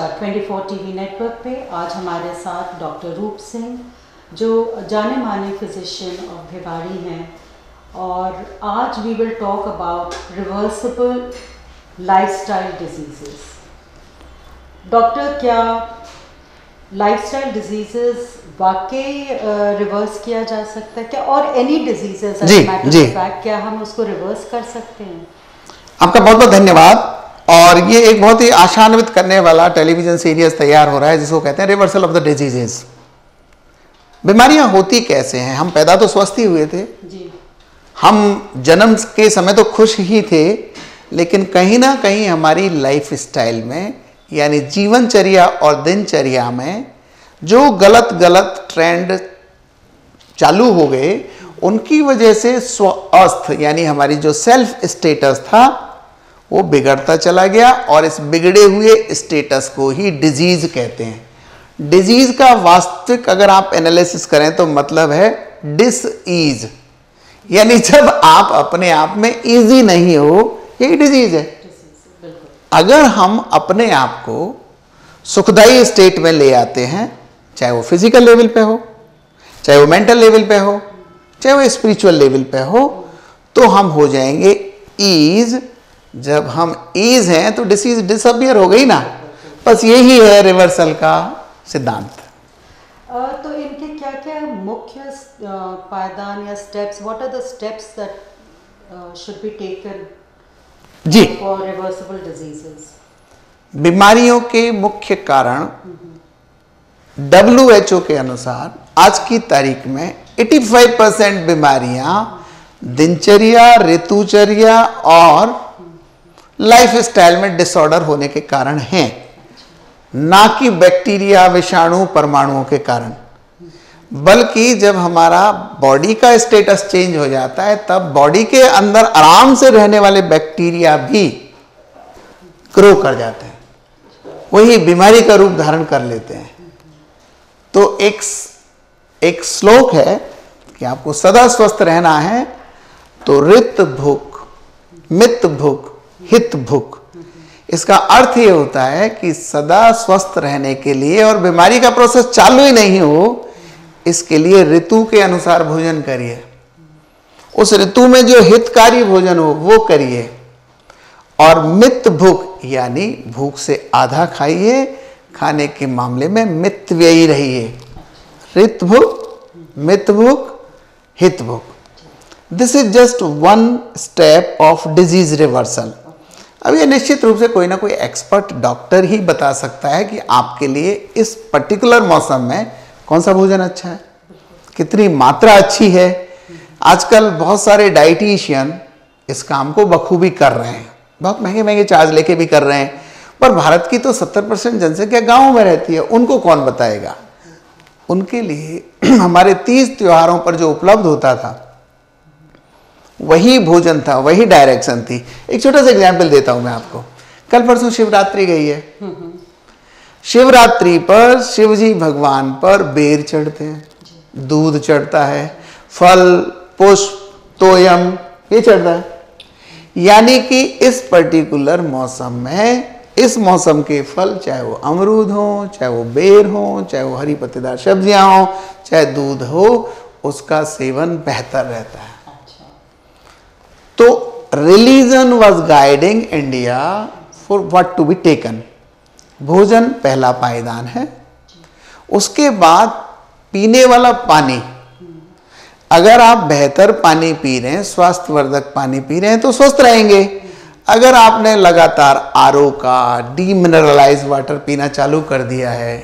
24 TV network पे आज हमारे साथ डॉक्टर रूप सिंह जो जाने माने फिजिशियन और भिवाड़ी हैं, और आज we will talk about reversible lifestyle diseases. Doctor, क्या लाइफस्टाइल डिजीज़ेस वाकई रिवर्स किया जा सकता है क्या? और एनी डिजीज़ेस क्या हम उसको रिवर्स कर सकते हैं? आपका बहुत बहुत धन्यवाद। और ये एक बहुत ही आशान्वित करने वाला टेलीविजन सीरीज तैयार हो रहा है जिसको कहते हैं रिवर्सल ऑफ द डिजीजेस। बीमारियां होती कैसे हैं? हम पैदा तो स्वस्थ ही हुए थे जी। हम जन्म के समय तो खुश ही थे, लेकिन कहीं ना कहीं हमारी लाइफ स्टाइल में यानी जीवनचर्या और दिनचर्या में जो गलत गलत ट्रेंड चालू हो गए, उनकी वजह से स्वास्थ्य यानी हमारी जो सेल्फ स्टेटस था वो बिगड़ता चला गया, और इस बिगड़े हुए स्टेटस को ही डिजीज कहते हैं। डिजीज का वास्तविक अगर आप एनालिसिस करें तो मतलब है डिसईज, यानी जब आप अपने आप में इजी नहीं हो, यही डिजीज है। अगर हम अपने आप को सुखदायी स्टेट में ले आते हैं, चाहे वो फिजिकल लेवल पे हो, चाहे वो मेंटल लेवल पे हो, चाहे वो स्पिरिचुअल लेवल पे हो, तो हम हो जाएंगे ईज। जब हम ईज हैं तो डिसीज डिसअपियर हो गई ना। बस यही है रिवर्सल का सिद्धांत। तो इनके क्या क्या मुख्य पायदान या steps, what are the steps that should be taken ji for reversible diseases? बीमारियों के मुख्य कारण WHO के अनुसार आज की तारीख में 85% बीमारियां दिनचर्या, ऋतुचर्या और लाइफ स्टाइल में डिसऑर्डर होने के कारण हैं, ना कि बैक्टीरिया, विषाणु, परमाणुओं के कारण। बल्कि जब हमारा बॉडी का स्टेटस चेंज हो जाता है, तब बॉडी के अंदर आराम से रहने वाले बैक्टीरिया भी ग्रो कर जाते हैं, वही बीमारी का रूप धारण कर लेते हैं। तो एक श्लोक है कि आपको सदा स्वस्थ रहना है तो रित भुक, मित भुक, हित भुक। इसका अर्थ ये होता है कि सदा स्वस्थ रहने के लिए और बीमारी का प्रोसेस चालू ही नहीं हो, इसके लिए ऋतु के अनुसार भोजन करिए। उस ऋतु में जो हितकारी भोजन हो वो करिए, और मित भुक यानी भूख से आधा खाइए, खाने के मामले में मितव्ययी रहिए। ऋत भुक, मित भुक, हित भुक। This is just one step of disease reversal. अब ये निश्चित रूप से कोई ना कोई एक्सपर्ट डॉक्टर ही बता सकता है कि आपके लिए इस पर्टिकुलर मौसम में कौन सा भोजन अच्छा है, कितनी मात्रा अच्छी है। आजकल बहुत सारे डाइटिशियन इस काम को बखूबी कर रहे हैं, बहुत महंगे महंगे चार्ज लेके भी कर रहे हैं, पर भारत की तो 70% जनसंख्या गाँव में रहती है, उनको कौन बताएगा? उनके लिए हमारे 30 त्योहारों पर जो उपलब्ध होता था वही भोजन था, वही डायरेक्शन थी। एक छोटा सा एग्जाम्पल देता हूं मैं आपको। कल परसों शिवरात्रि गई है। शिवरात्रि पर शिवजी भगवान पर बेर चढ़ते हैं, दूध चढ़ता है, फल, पुष्प, तोयम ये चढ़ता है। यानी कि इस पर्टिकुलर मौसम में इस मौसम के फल, चाहे वो अमरूद हो, चाहे वो बेर हो, चाहे वो हरी पत्तेदार सब्जियां हो, चाहे दूध हो, उसका सेवन बेहतर रहता है। तो religion was guiding India for what to be taken. भोजन पहला पायदान है। उसके बाद पीने वाला पानी। अगर आप बेहतर पानी पी रहे हैं, स्वास्थ्यवर्धक पानी पी रहे हैं तो स्वस्थ रहेंगे। अगर आपने लगातार आरओ का डीमिनरलाइज वाटर पीना चालू कर दिया है,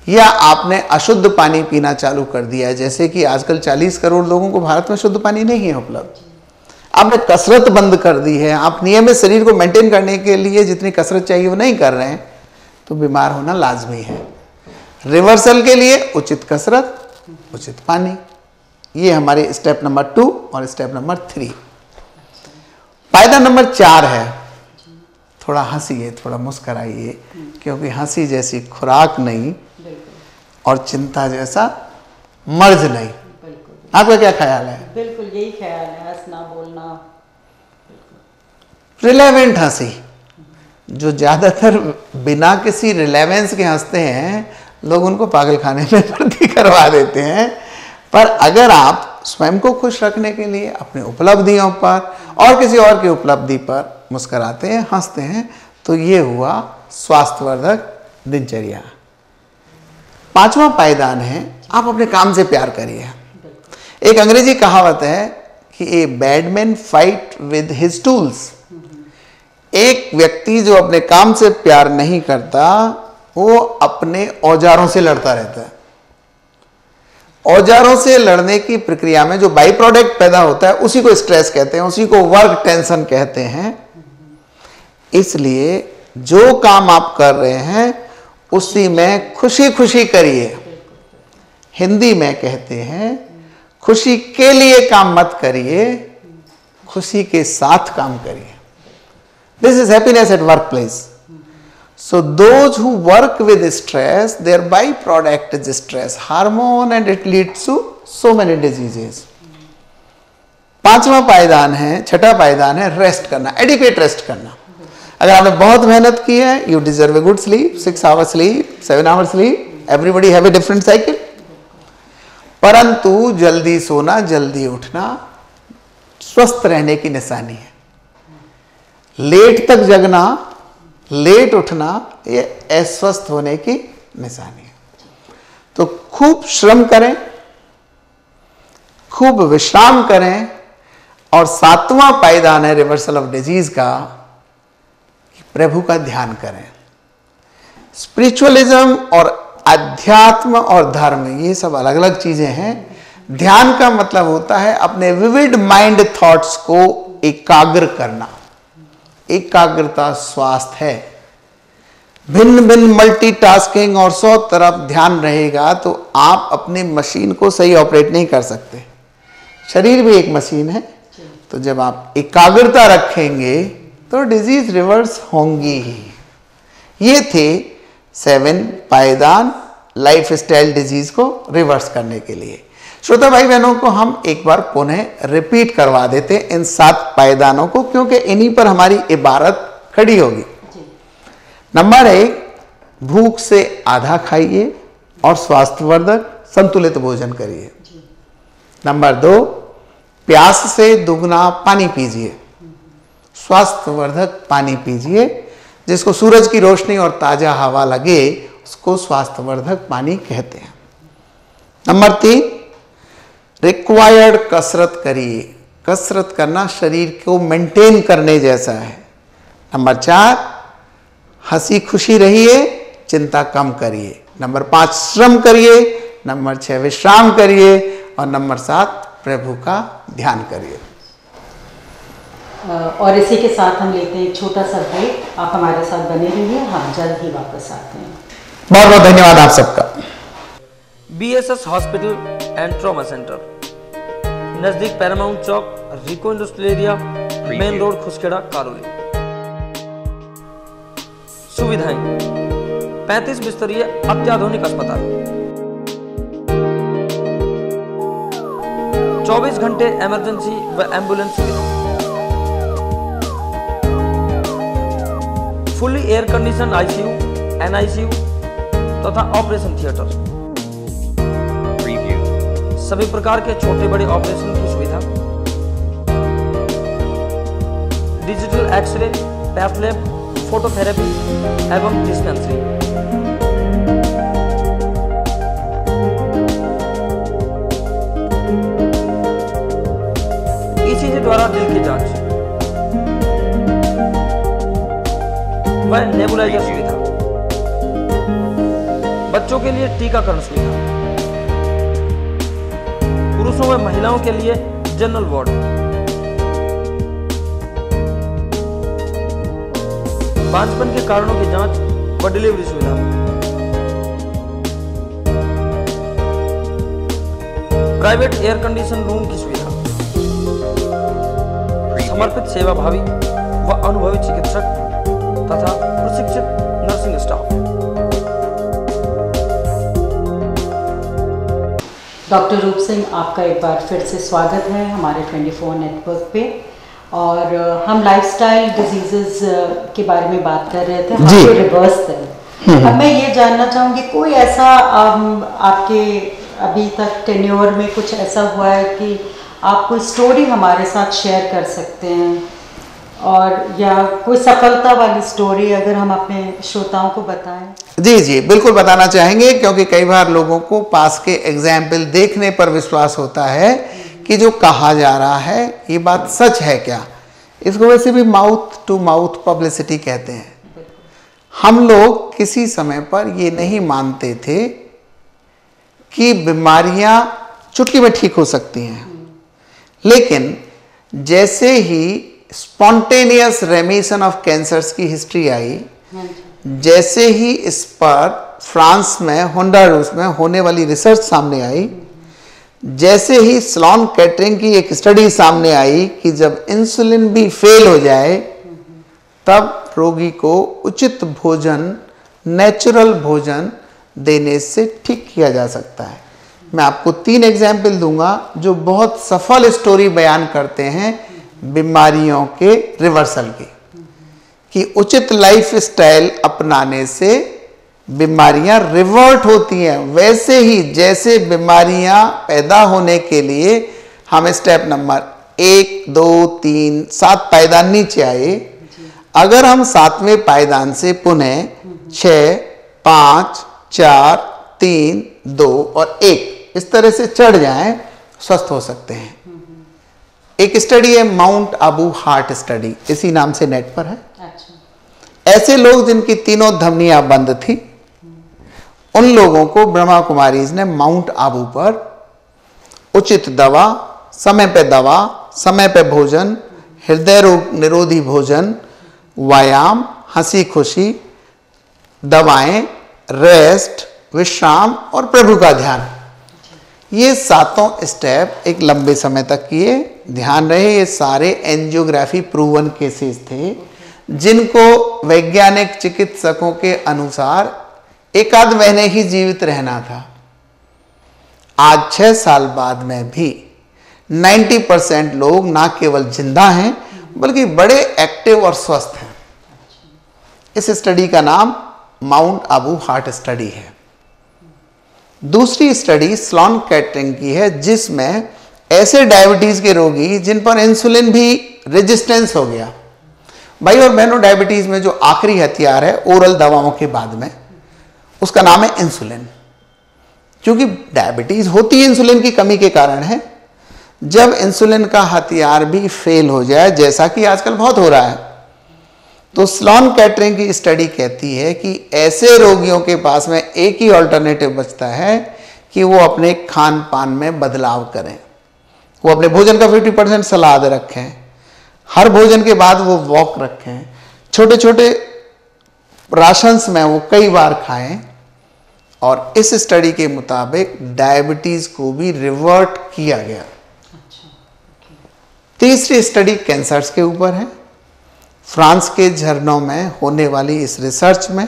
या आपने अशुद्ध पानी पीना चालू कर दिया है, जैसे कि आजकल 40 करोड़ लोगों को भारत में शुद्ध पानी नहीं है उपलब्ध, आपने कसरत बंद कर दी है, आप नियमित शरीर को मेंटेन करने के लिए जितनी कसरत चाहिए वो नहीं कर रहे हैं, तो बीमार होना लाजमी है। रिवर्सल के लिए उचित कसरत, उचित पानी, ये हमारे स्टेप नंबर 2 और स्टेप नंबर 3। फायदा नंबर 4 है, थोड़ा हंसिए, थोड़ा मुस्कराइए, क्योंकि हंसी जैसी खुराक नहीं और चिंता जैसा मर्ज नहीं। आपका क्या ख्याल है? बिल्कुल यही ख्याल है, हंसना बोलना। रिलेवेंट हंसी, जो ज़्यादातर बिना किसी रिलेवेंस के हंसते हैं, लोग उनको पागल खाने में भर्ती करवा देते हैं। पर अगर आप स्वयं को खुश रखने के लिए अपनी उपलब्धियों पर और किसी और की उपलब्धि पर मुस्कुराते हैं, हंसते हैं, तो ये हुआ स्वास्थ्यवर्धक दिनचर्या। पांचवा पायदान है, आप अपने काम से प्यार करिए। एक अंग्रेजी कहावत है कि a bad man fight with his tools. एक व्यक्ति जो अपने काम से प्यार नहीं करता, वो अपने औजारों से लड़ता रहता है। औजारों से लड़ने की प्रक्रिया में जो बाई प्रोडक्ट पैदा होता है, उसी को स्ट्रेस कहते हैं, उसी को वर्क टेंशन कहते हैं। इसलिए जो काम आप कर रहे हैं उसी में खुशी खुशी करिए। हिंदी में कहते हैं, खुशी के लिए काम मत करिए, खुशी के साथ काम करिए। This is happiness at work place. So those who work with stress, their byproduct is stress hormone and it leads to so many diseases. पांचवा पायदान है, छठा पायदान है रेस्ट करना, एडिक्वेट रेस्ट करना। अगर आपने बहुत मेहनत की है, you deserve a good sleep, 6 hours sleep, 7 hours sleep, everybody have a different cycle. परंतु जल्दी सोना, जल्दी उठना स्वस्थ रहने की निशानी है। लेट तक जगना, लेट उठना, ये अस्वस्थ होने की निशानी है। तो खूब श्रम करें, खूब विश्राम करें। और सातवां पायदान है रिवर्सल ऑफ डिजीज का, कि प्रभु का ध्यान करें। स्पिरिचुअलिज्म और अध्यात्म और धर्म, ये सब अलग अलग चीजें हैं। ध्यान का मतलब होता है अपने विविड माइंड थॉट्स को एकाग्र करना। एकाग्रता स्वास्थ्य है। भिन्न भिन्न मल्टीटास्किंग और 100 तरफ ध्यान रहेगा तो आप अपनी मशीन को सही ऑपरेट नहीं कर सकते। शरीर भी एक मशीन है, तो जब आप एकाग्रता रखेंगे तो डिजीज रिवर्स होंगी ही। ये थे 7 पायदान लाइफ स्टाइल डिजीज को रिवर्स करने के लिए। श्रोता भाई बहनों को हम एक बार पुनः रिपीट करवा देते इन 7 पायदानों को, क्योंकि इन्हीं पर हमारी इबारत खड़ी होगी। नंबर 1, भूख से आधा खाइए और स्वास्थ्यवर्धक संतुलित भोजन करिए। नंबर 2, प्यास से दुगना पानी पीजिए, स्वास्थ्यवर्धक पानी पीजिए। जिसको सूरज की रोशनी और ताजा हवा लगे उसको स्वास्थ्यवर्धक पानी कहते हैं। नंबर 3, रिक्वायर्ड कसरत करिए। कसरत करना शरीर को मेंटेन करने जैसा है। नंबर 4, हंसी खुशी रहिए, चिंता कम करिए। नंबर 5, श्रम करिए। नंबर 6, विश्राम करिए। और नंबर 7, प्रभु का ध्यान करिए। और इसी के साथ हम लेते हैं एक छोटा सा ब्रेक। आप हमारे साथ बने रहिए, हम जल्द ही वापस आते हैं। बहुत बहुत धन्यवाद आप सबका। BSS hospital and trauma centre, नजदीक पैरामाउंट चौक, रिको industrial area, main road, Khuskhera, Karoly. सुविधाएं: 35 बिस्तरीय अत्याधुनिक अस्पताल, 24 घंटे इमरजेंसी व एम्बुलेंस सुविधा, fully air condition ICU, NICU तथा ऑपरेशन थिएटर, सभी प्रकार के छोटे बड़े ऑपरेशन की सुविधा, digital x-ray, path lab, phototherapy एवं डिस्पेंसरी। ECG द्वारा दिल की जांच व नेबुलाइजर सुविधा, बच्चों के लिए टीकाकरण सुविधा, पुरुषों व महिलाओं के लिए जनरल वार्ड, बांझपन के कारणों की जांच व डिलीवरी सुविधा, प्राइवेट एयर कंडीशन रूम की सुविधा, समर्पित सेवाभावी व अनुभवी चिकित्सक तथा प्रशिक्षित नर्सिंग स्टाफ। डॉक्टर रूप सिंह, आपका एक बार फिर से स्वागत है हमारे 24 नेटवर्क पे। और हम लाइफस्टाइल डिजीजेस के बारे में बात कर रहे थे, जी। How to reverse them. अब मैं ये जानना चाहूँगी कोई ऐसा आपके अभी तक टेन्योर में कुछ ऐसा हुआ है कि आप कोई स्टोरी हमारे साथ शेयर कर सकते हैं, और या कोई सफलता वाली स्टोरी अगर हम अपने श्रोताओं को बताएं। जी जी बिल्कुल बताना चाहेंगे, क्योंकि कई बार लोगों को पास के एग्जाम्पल देखने पर विश्वास होता है कि जो कहा जा रहा है ये बात सच है क्या। इसको वैसे भी माउथ टू माउथ पब्लिसिटी कहते हैं। हम लोग किसी समय पर ये नहीं मानते थे कि बीमारियां चुटकी में ठीक हो सकती हैं, लेकिन जैसे ही स्पॉन्टेनियस रेमिशन ऑफ कैंसर्स की हिस्ट्री आई, जैसे ही इस पर फ्रांस में होंडारूस में होने वाली रिसर्च सामने आई, जैसे ही स्लॉन केटरिंग की एक स्टडी सामने आई कि जब इंसुलिन भी फेल हो जाए तब रोगी को उचित भोजन, नेचुरल भोजन देने से ठीक किया जा सकता है। मैं आपको 3 एग्जाम्पल दूंगा जो बहुत सफल स्टोरी बयान करते हैं बीमारियों के रिवर्सल की, कि उचित लाइफ स्टाइल अपनाने से बीमारियां रिवर्ट होती हैं। वैसे ही जैसे बीमारियां पैदा होने के लिए हम स्टेप नंबर 1, 2, 3, 7 पायदान नीचे आए, अगर हम 7वें पायदान से पुनः 6, 5, 4, 3, 2 और 1 इस तरह से चढ़ जाएं, स्वस्थ हो सकते हैं। एक स्टडी है माउंट आबू हार्ट स्टडी, इसी नाम से नेट पर है। अच्छा। ऐसे लोग जिनकी तीनों धमनियां बंद थी, उन लोगों को ब्रह्मा कुमारीज ने माउंट आबू पर उचित दवा, समय पे दवा, समय पे भोजन, हृदय रोग निरोधी भोजन, व्यायाम, हंसी खुशी, दवाएं, रेस्ट, विश्राम और प्रभु का ध्यान, ये 7 स्टेप एक लंबे समय तक किए। ध्यान रहे ये सारे एंजियोग्राफी प्रूवन केसेस थे, जिनको वैज्ञानिक चिकित्सकों के अनुसार 1 आध महीने ही जीवित रहना था। आज 6 साल बाद में भी 90% लोग ना केवल जिंदा हैं बल्कि बड़े एक्टिव और स्वस्थ हैं। इस स्टडी का नाम माउंट आबू हार्ट स्टडी है। दूसरी स्टडी स्लॉन केटरिंग की है, जिसमें ऐसे डायबिटीज के रोगी जिन पर इंसुलिन भी रेजिस्टेंस हो गया। भाई और बहनों, डायबिटीज में जो आखिरी हथियार है ओरल दवाओं के बाद में, उसका नाम है इंसुलिन। क्योंकि डायबिटीज होती है इंसुलिन की कमी के कारण है। जब इंसुलिन का हथियार भी फेल हो जाए, जैसा कि आजकल बहुत हो रहा है, तो स्लॉन केटरिंग की स्टडी कहती है कि ऐसे रोगियों के पास में एक ही ऑल्टरनेटिव बचता है कि वो अपने खान पान में बदलाव करें। वो अपने भोजन का 50% सलाद रखें, हर भोजन के बाद वो वॉक रखें, छोटे छोटे राशंस में वो कई बार खाएं, और इस स्टडी के मुताबिक डायबिटीज को भी रिवर्ट किया गया। तीसरी स्टडी कैंसर्स के ऊपर है। फ्रांस के झरनों में होने वाली इस रिसर्च में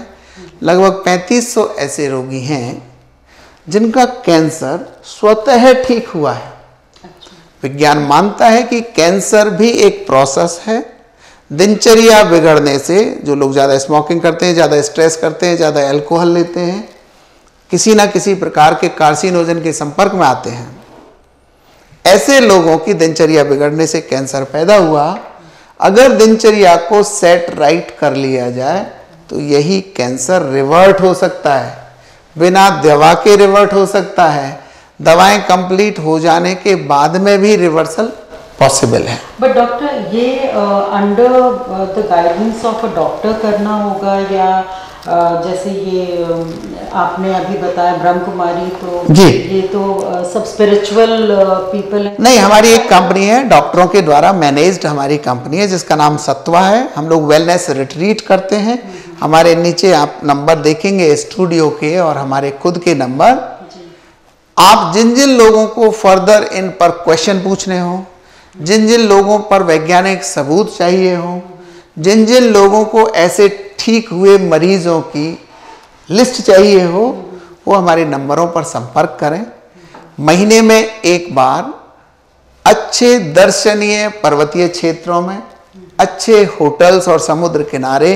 लगभग 3500 ऐसे रोगी हैं जिनका कैंसर स्वतः ठीक हुआ है। विज्ञान मानता है कि कैंसर भी एक प्रोसेस है। दिनचर्या बिगड़ने से, जो लोग ज़्यादा स्मोकिंग करते हैं, ज़्यादा स्ट्रेस करते हैं, ज़्यादा अल्कोहल लेते हैं, किसी ना किसी प्रकार के कार्सिनोजन के संपर्क में आते हैं, ऐसे लोगों की दिनचर्या बिगड़ने से कैंसर पैदा हुआ। अगर दिनचर्या को सेट राइट कर लिया जाए तो यही कैंसर रिवर्ट हो सकता है, बिना दवा के रिवर्ट हो सकता है, दवाएं कंप्लीट हो जाने के बाद में भी रिवर्सल पॉसिबल है। बट डॉक्टर, ये under the guidance of a doctor करना होगा, या जैसे ये आपने अभी बताया ब्रह्म कुमारी, तो जी, ये तो सब स्पिरिचुअल पीपल है? नहीं, हमारी एक कंपनी है, डॉक्टरों के द्वारा मैनेज्ड हमारी कंपनी है, जिसका नाम सत्वा है। हम लोग वेलनेस रिट्रीट करते हैं। हमारे नीचे आप नंबर देखेंगे स्टूडियो के और हमारे खुद के नंबर। आप जिन जिन लोगों को फर्दर इन पर क्वेश्चन पूछने हो, जिन जिन लोगों पर वैज्ञानिक सबूत चाहिए हो, जिन जिन लोगों को ऐसे ठीक हुए मरीजों की लिस्ट चाहिए हो, वो हमारे नंबरों पर संपर्क करें। महीने में एक बार अच्छे दर्शनीय पर्वतीय क्षेत्रों में, अच्छे होटल्स और समुद्र किनारे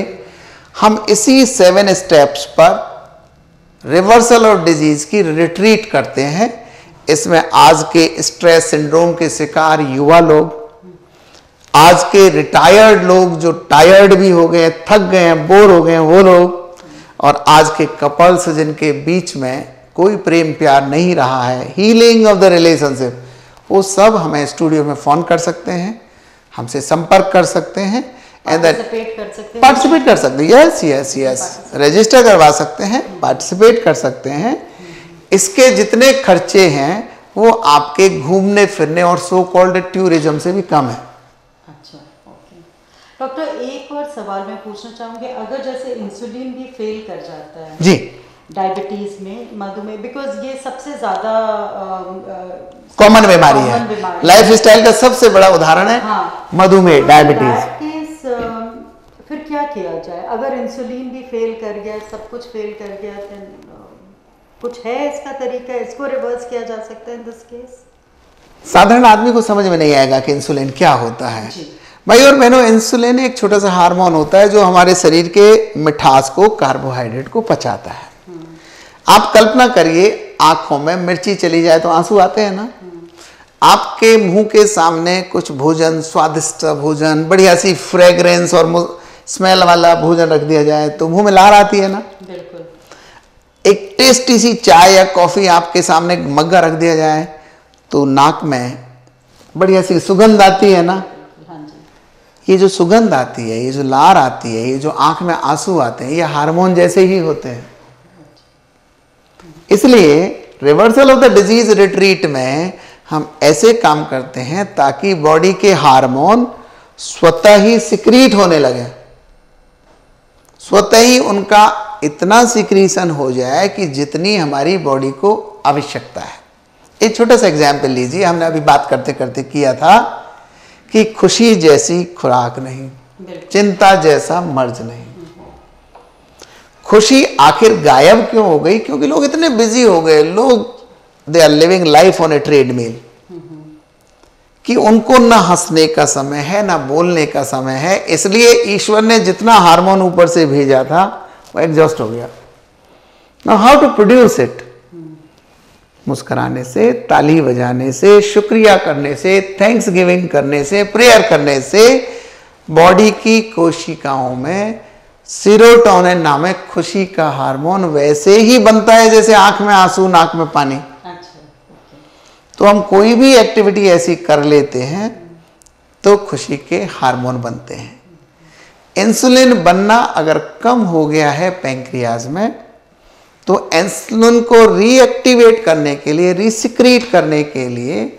हम इसी 7 स्टेप्स पर रिवर्सल ऑफ डिजीज की रिट्रीट करते हैं। इसमें आज के स्ट्रेस सिंड्रोम के शिकार युवा लोग, आज के रिटायर्ड लोग जो टायर्ड भी हो गए, थक गए हैं, बोर हो गए हैं, वो लोग, और आज के कपल्स जिनके बीच में कोई प्रेम प्यार नहीं रहा है, हीलिंग ऑफ द रिलेशनशिप, वो सब हमें स्टूडियो में फोन कर सकते हैं, हमसे संपर्क कर सकते हैं, पार्टिसिपेट कर सकते हैं, पार्टिसिपेट कर सकते हैं, यस यस यस, रजिस्टर करवा सकते हैं, पार्टिसिपेट कर सकते हैं। इसके जितने खर्चे हैं वो आपके घूमने फिरने और सो कॉल्ड टूरिज्म से भी कम है। अच्छा, ओके डॉक्टर, एक और सवाल मैं पूछना चाहूँगी, अगर जैसे इंसुलिन भी फेल कर जाता है जी डायबिटीज में, मधुमेह, बिकॉज ये सबसे ज्यादा कॉमन बीमारी है, लाइफ स्टाइल का सबसे बड़ा उदाहरण है। हाँ, मधुमेह, डायबिटीज। फिर क्या किया जाए अगर इंसुलिन भी फेल कर गया, सब कुछ फेल कर गया, तो कुछ है इसका तरीका, इसको रिवर्स किया जा सकता है इन दिस केस? साधारण आदमी को समझ में नहीं आएगा कि इंसुलिन क्या होता है। भाई और बहनों, इंसुलिन एक छोटा सा हार्मोन होता है जो हमारे शरीर के मिठास को, कार्बोहाइड्रेट को पचाता है। आप कल्पना करिए, आंखों में मिर्ची चली जाए तो आंसू आते हैं ना। आपके मुंह के सामने कुछ भोजन, स्वादिष्ट भोजन, बढ़िया सी फ्रेग्रेंस और स्मेल वाला भोजन रख दिया जाए तो मुंह में लार आती है ना। बिल्कुल। एक टेस्टी सी चाय या कॉफी आपके सामने मग्गा रख दिया जाए तो नाक में बढ़िया सी सुगंध आती है ना। हाँ जी। ये जो सुगंध आती है, ये जो लार आती है, ये जो आंख में आंसू आते हैं, ये हार्मोन जैसे ही होते हैं। इसलिए reversal of the disease retreat में हम ऐसे काम करते हैं ताकि बॉडी के हार्मोन स्वतः ही सिक्रीट होने लगे, स्वतः ही उनका इतना सिक्रीशन हो जाए कि जितनी हमारी बॉडी को आवश्यकता है। एक छोटा सा एग्जाम्पल लीजिए, हमने अभी बात करते करते किया था कि खुशी जैसी खुराक नहीं, चिंता जैसा मर्ज नहीं। खुशी आखिर गायब क्यों हो गई? क्योंकि लोग इतने बिजी हो गए, लोग they are living life on a treadmill, कि उनको ना हंसने का समय है, ना बोलने का समय है। इसलिए ईश्वर ने जितना हार्मोन ऊपर से भेजा था वो एग्जॉस्ट हो गया। Now how to produce it? मुस्कुराने से, ताली बजाने से, शुक्रिया करने से, थैंक्स गिविंग करने से, प्रेयर करने से बॉडी की कोशिकाओं में सीरोटोनिन नामक खुशी का हार्मोन वैसे ही बनता है जैसे आंख में आंसू, नाक में पानी। तो हम कोई भी एक्टिविटी ऐसी कर लेते हैं तो खुशी के हार्मोन बनते हैं। इंसुलिन बनना अगर कम हो गया है पैंक्रियाज में, तो इंसुलिन को रीएक्टिवेट करने के लिए, रीसिक्रीट करने के लिए,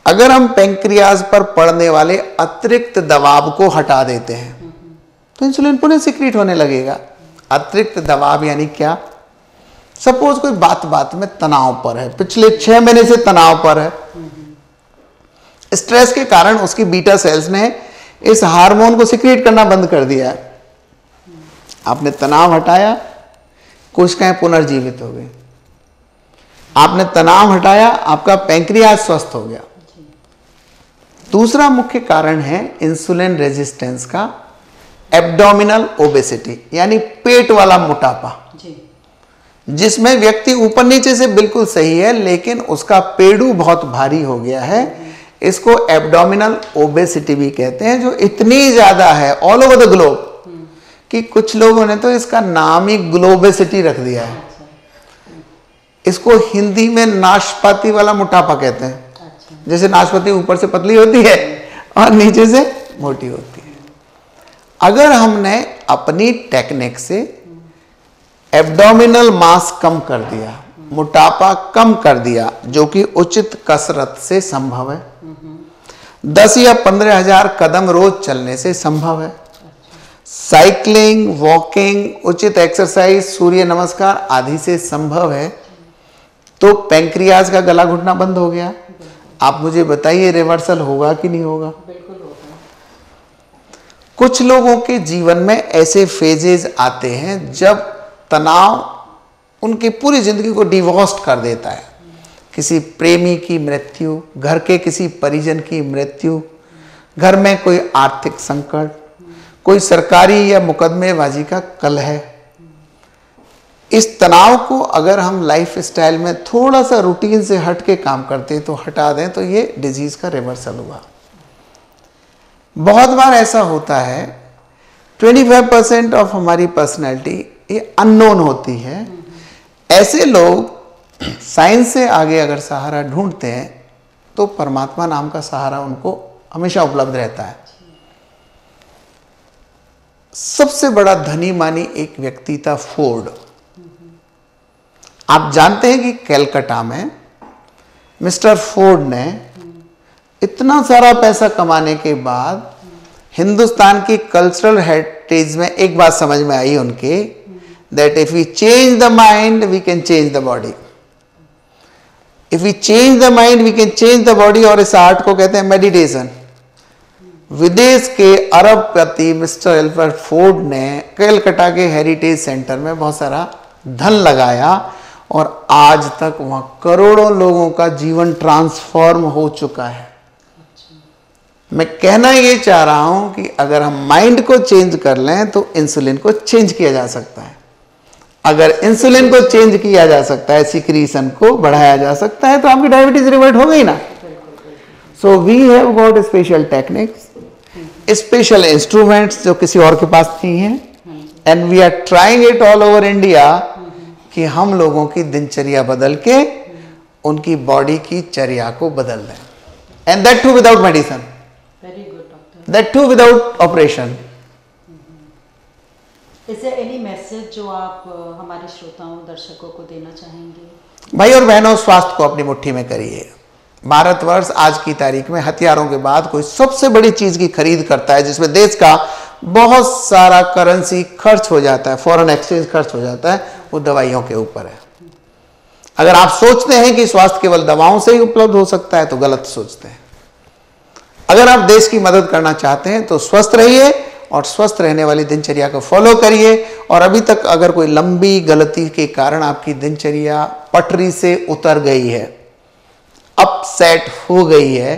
अगर हम पैंक्रियाज पर पड़ने वाले अतिरिक्त दबाव को हटा देते हैं तो इंसुलिन पुनः सिक्रीट होने लगेगा। अतिरिक्त दबाव यानी क्या? सपोज कोई बात बात में तनाव पर है, पिछले 6 महीने से तनाव पर है, स्ट्रेस के कारण उसकी बीटा सेल्स ने इस हार्मोन को सिक्रीट करना बंद कर दिया है। आपने तनाव हटाया, कोशिकाएं पुनर्जीवित हो गई। आपने तनाव हटाया, आपका पैंक्रियाज स्वस्थ हो गया। दूसरा मुख्य कारण है इंसुलिन रेजिस्टेंस का एब्डोमिनल ओबेसिटी, यानी पेट वाला मोटापा, जिसमें व्यक्ति ऊपर नीचे से बिल्कुल सही है लेकिन उसका पेड़ू बहुत भारी हो गया है। इसको एब्डोमिनल ओबेसिटी भी कहते हैं, जो इतनी ज्यादा है ऑल ओवर द ग्लोब कि कुछ लोगों ने तो इसका नाम ही ग्लोबेसिटी रख दिया है। इसको हिंदी में नाशपाती वाला मोटापा कहते हैं। जैसे नाशपाती ऊपर से पतली होती है और नीचे से मोटी होती है। अगर हमने अपनी टेक्निक से एब्डोमिनल मास कम कर दिया, मोटापा कम कर दिया, जो कि उचित कसरत से संभव है, 10 या 15 हजार कदम रोज चलने से संभव है, साइकिलिंग, वॉकिंग, उचित एक्सरसाइज, सूर्य नमस्कार आदि से संभव है, तो पैंक्रियाज का गला घुटना बंद हो गया। आप मुझे बताइए रिवर्सल होगा कि नहीं होगा? बिल्कुल होगा। कुछ लोगों के जीवन में ऐसे फेजेस आते हैं जब तनाव उनकी पूरी जिंदगी को डिवोस्ट कर देता है। किसी प्रेमी की मृत्यु, घर के किसी परिजन की मृत्यु, घर में कोई आर्थिक संकट, कोई सरकारी या मुकदमेबाजी का कलह, इस तनाव को अगर हम लाइफ स्टाइल में थोड़ा सा रूटीन से हट के काम करते हैं तो हटा दें तो ये डिजीज का रिवर्सल हुआ। बहुत बार ऐसा होता है 25% ऑफ हमारी पर्सनैलिटी ये अननोन होती है। ऐसे लोग साइंस से आगे अगर सहारा ढूंढते हैं तो परमात्मा नाम का सहारा उनको हमेशा उपलब्ध रहता है। सबसे बड़ा धनी मानी एक व्यक्ति था फोर्ड। आप जानते हैं कि कलकत्ता में मिस्टर फोर्ड ने इतना सारा पैसा कमाने के बाद हिंदुस्तान की कल्चरल हेरिटेज में एक बात समझ में आई उनके, that if we change the mind we can change the body, if we change the mind we can change the body. और इस आर्ट को कहते हैं मेडिटेशन। विदेश के अरबपति मिस्टर एल्फ्रेड फोर्ड ने कलकत्ता के हेरिटेज सेंटर में बहुत सारा धन लगाया और आज तक वहां करोड़ों लोगों का जीवन ट्रांसफॉर्म हो चुका है। मैं कहना ये चाह रहा हूं कि अगर हम माइंड को चेंज कर लें तो इंसुलिन को चेंज किया जा सकता है। अगर इंसुलिन को चेंज किया जा सकता है, सिक्रीशन को बढ़ाया जा सकता है, तो आपकी डायबिटीज रिवर्ट हो गई ना। So we have got special techniques, special instruments जो किसी और के पास नहीं है, and we are trying it all over India कि हम लोगों की दिनचर्या बदल के उनकी बॉडी की चर्या को बदल दें, and that too without medicine, very good doctor, that too without operation. Is there any message जो आप हमारे श्रोताओं दर्शकों को देना चाहेंगे? भाई और बहनों, स्वास्थ्य को अपनी मुट्ठी में करिए। भारतवर्ष आज की तारीख में हथियारों के बाद कोई सबसे बड़ी चीज की खरीद करता है जिसमें देश का बहुत सारा करेंसी खर्च हो जाता है, फॉरेन एक्सचेंज खर्च हो जाता है, वो दवाइयों के ऊपर है। अगर आप सोचते हैं कि स्वास्थ्य केवल दवाओं से ही उपलब्ध हो सकता है तो गलत सोचते हैं। अगर आप देश की मदद करना चाहते हैं तो स्वस्थ रहिए और स्वस्थ रहने वाली दिनचर्या को फॉलो करिए। और अभी तक अगर कोई लंबी गलती के कारण आपकी दिनचर्या पटरी से उतर गई है, अपसेट हो गई है,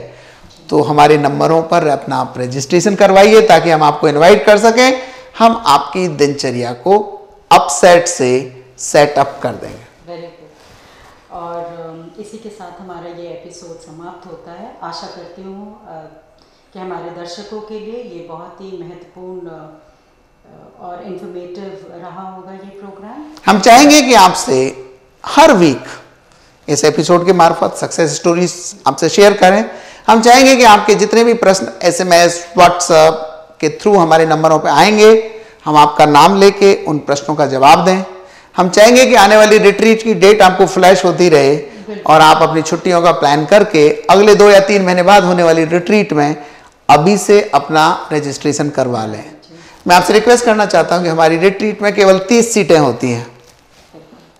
तो हमारे नंबरों पर अपना आप रजिस्ट्रेशन करवाइए ताकि हम आपको इनवाइट कर सकें। हम आपकी दिनचर्या को अपसेट से सेटअप कर देंगे। Very good. और इसी के साथ हमारा ये एपिसोड समाप्त होता है। आशा करती हूँ कि हमारे दर्शकों के लिए ये बहुत ही महत्वपूर्ण और इन्फॉर्मेटिव रहा होगा ये प्रोग्राम। हम चाहेंगे कि आपसे हर वीक इस एपिसोड के मार्फत सक्सेस स्टोरीज आपसे शेयर करें। हम चाहेंगे कि आपके जितने भी प्रश्न SMS, व्हाट्सएप के थ्रू हमारे नंबरों पर आएंगे, हम आपका नाम लेके उन प्रश्नों का जवाब दें। हम चाहेंगे कि आने वाली रिट्रीट की डेट आपको फ्लैश होती रहे और आप अपनी छुट्टियों का प्लान करके अगले 2 या 3 महीने बाद होने वाली रिट्रीट में अभी से अपना रजिस्ट्रेशन करवा लें। मैं आपसे रिक्वेस्ट करना चाहता हूं कि हमारी रिट्रीट में केवल 30 सीटें होती हैं।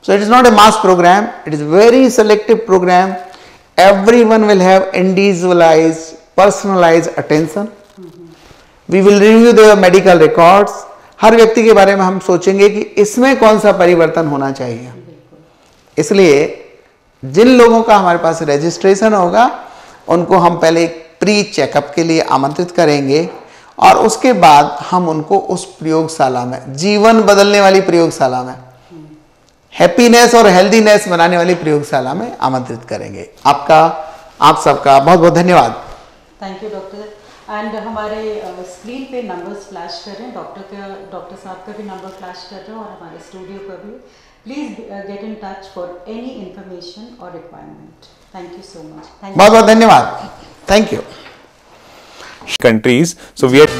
So it is not a mass program, it is very selective program. Everyone will have individualized, personalized attention. We will review their medical records. हर व्यक्ति के बारे में हम सोचेंगे कि इसमें कौन सा परिवर्तन होना चाहिए। इसलिए जिन लोगों का हमारे पास रजिस्ट्रेशन होगा उनको हम पहले प्री चेकअप के लिए आमंत्रित करेंगे और उसके बाद हम उनको उस प्रयोगशाला में, जीवन बदलने वाली प्रयोगशाला में, हैप्पीनेस और हेल्दीनेस बनाने वाली प्रयोगशाला में आमंत्रित करेंगे। आप सबका बहुत बहुत धन्यवाद। Thank you doctor. एंड हमारे स्क्रीन पे नंबर्स फ्लैश कर रहे हैं, डॉक्टर साहब का भी नंबर फ्लैश कर रहे हैं और हमारे स्टूडियो का भी। Please get in touch for any information और requirement. Thank you so much. बहुत बहुत धन्यवाद। Thank you. Countries, so we are